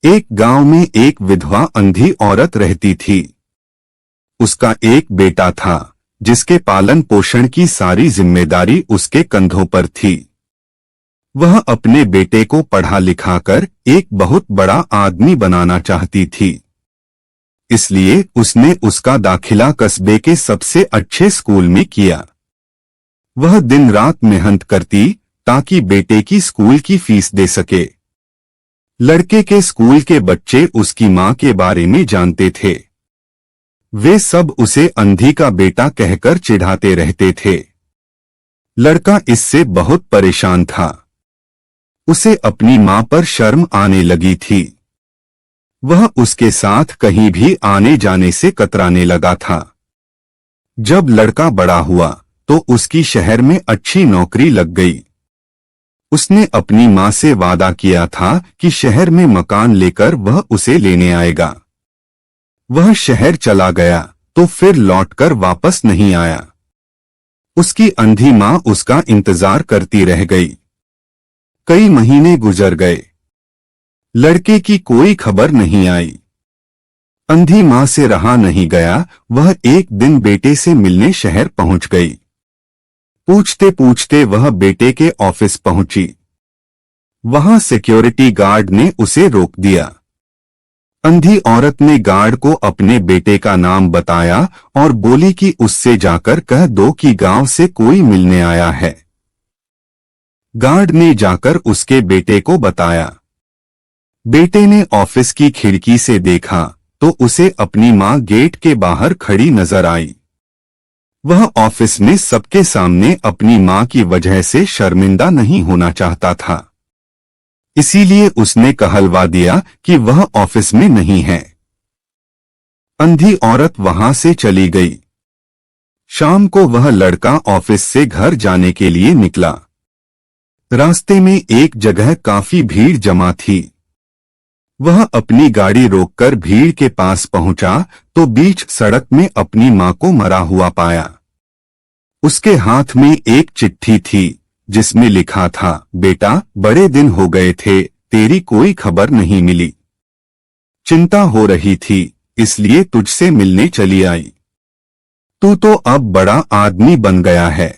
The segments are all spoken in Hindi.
एक गांव में एक विधवा अंधी औरत रहती थी। उसका एक बेटा था जिसके पालन पोषण की सारी जिम्मेदारी उसके कंधों पर थी। वह अपने बेटे को पढ़ा लिखाकर एक बहुत बड़ा आदमी बनाना चाहती थी। इसलिए उसने उसका दाखिला कस्बे के सबसे अच्छे स्कूल में किया। वह दिन रात मेहनत करती ताकि बेटे की स्कूल की फीस दे सके। लड़के के स्कूल के बच्चे उसकी मां के बारे में जानते थे। वे सब उसे अंधी का बेटा कहकर चिढ़ाते रहते थे। लड़का इससे बहुत परेशान था। उसे अपनी मां पर शर्म आने लगी थी। वह उसके साथ कहीं भी आने जाने से कतराने लगा था। जब लड़का बड़ा हुआ तो उसकी शहर में अच्छी नौकरी लग गई। उसने अपनी मां से वादा किया था कि शहर में मकान लेकर वह उसे लेने आएगा। वह शहर चला गया तो फिर लौटकर वापस नहीं आया। उसकी अंधी मां उसका इंतजार करती रह गई। कई महीने गुजर गए। लड़के की कोई खबर नहीं आई। अंधी मां से रहा नहीं गया। वह एक दिन बेटे से मिलने शहर पहुंच गई। पूछते पूछते वह बेटे के ऑफिस पहुंची। वहां सिक्योरिटी गार्ड ने उसे रोक दिया। अंधी औरत ने गार्ड को अपने बेटे का नाम बताया और बोली कि उससे जाकर कह दो कि गांव से कोई मिलने आया है। गार्ड ने जाकर उसके बेटे को बताया। बेटे ने ऑफिस की खिड़की से देखा तो उसे अपनी मां गेट के बाहर खड़ी नजर आई। वह ऑफिस में सबके सामने अपनी मां की वजह से शर्मिंदा नहीं होना चाहता था। इसीलिए उसने कहलवा दिया कि वह ऑफिस में नहीं है। अंधी औरत वहां से चली गई। शाम को वह लड़का ऑफिस से घर जाने के लिए निकला। रास्ते में एक जगह काफी भीड़ जमा थी। वह अपनी गाड़ी रोककर भीड़ के पास पहुंचा तो बीच सड़क में अपनी मां को मरा हुआ पाया। उसके हाथ में एक चिट्ठी थी जिसमें लिखा था, बेटा बड़े दिन हो गए थे, तेरी कोई खबर नहीं मिली। चिंता हो रही थी इसलिए तुझसे मिलने चली आई। तू तो अब बड़ा आदमी बन गया है।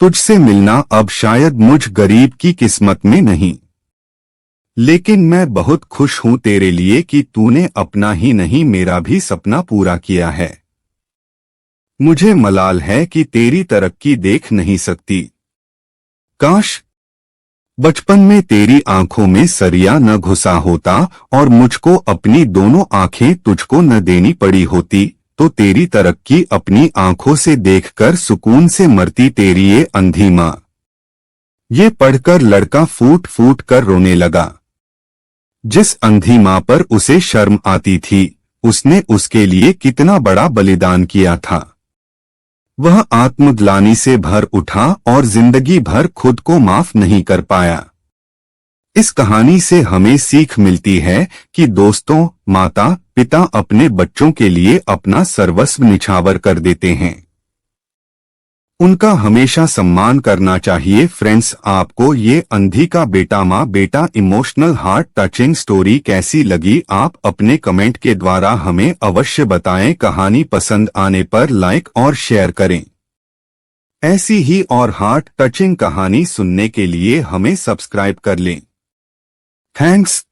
तुझसे मिलना अब शायद मुझ गरीब की किस्मत में नहीं। लेकिन मैं बहुत खुश हूं तेरे लिए कि तूने अपना ही नहीं मेरा भी सपना पूरा किया है। मुझे मलाल है कि तेरी तरक्की देख नहीं सकती। काश बचपन में तेरी आंखों में सरिया न घुसा होता और मुझको अपनी दोनों आंखें तुझको न देनी पड़ी होती तो तेरी तरक्की अपनी आंखों से देखकर सुकून से मरती तेरी ये अंधी मां। ये पढ़कर लड़का फूट फूट कर रोने लगा। जिस अंधी मां पर उसे शर्म आती थी उसने उसके लिए कितना बड़ा बलिदान किया था। वह आत्मग्लानि से भर उठा और जिंदगी भर खुद को माफ नहीं कर पाया। इस कहानी से हमें सीख मिलती है कि दोस्तों, माता पिता अपने बच्चों के लिए अपना सर्वस्व निछावर कर देते हैं। उनका हमेशा सम्मान करना चाहिए। फ्रेंड्स, आपको ये अंधी का बेटा माँ बेटा इमोशनल हार्ट टचिंग स्टोरी कैसी लगी? आप अपने कमेंट के द्वारा हमें अवश्य बताएं। कहानी पसंद आने पर लाइक और शेयर करें। ऐसी ही और हार्ट टचिंग कहानी सुनने के लिए हमें सब्सक्राइब कर लें। थैंक्स।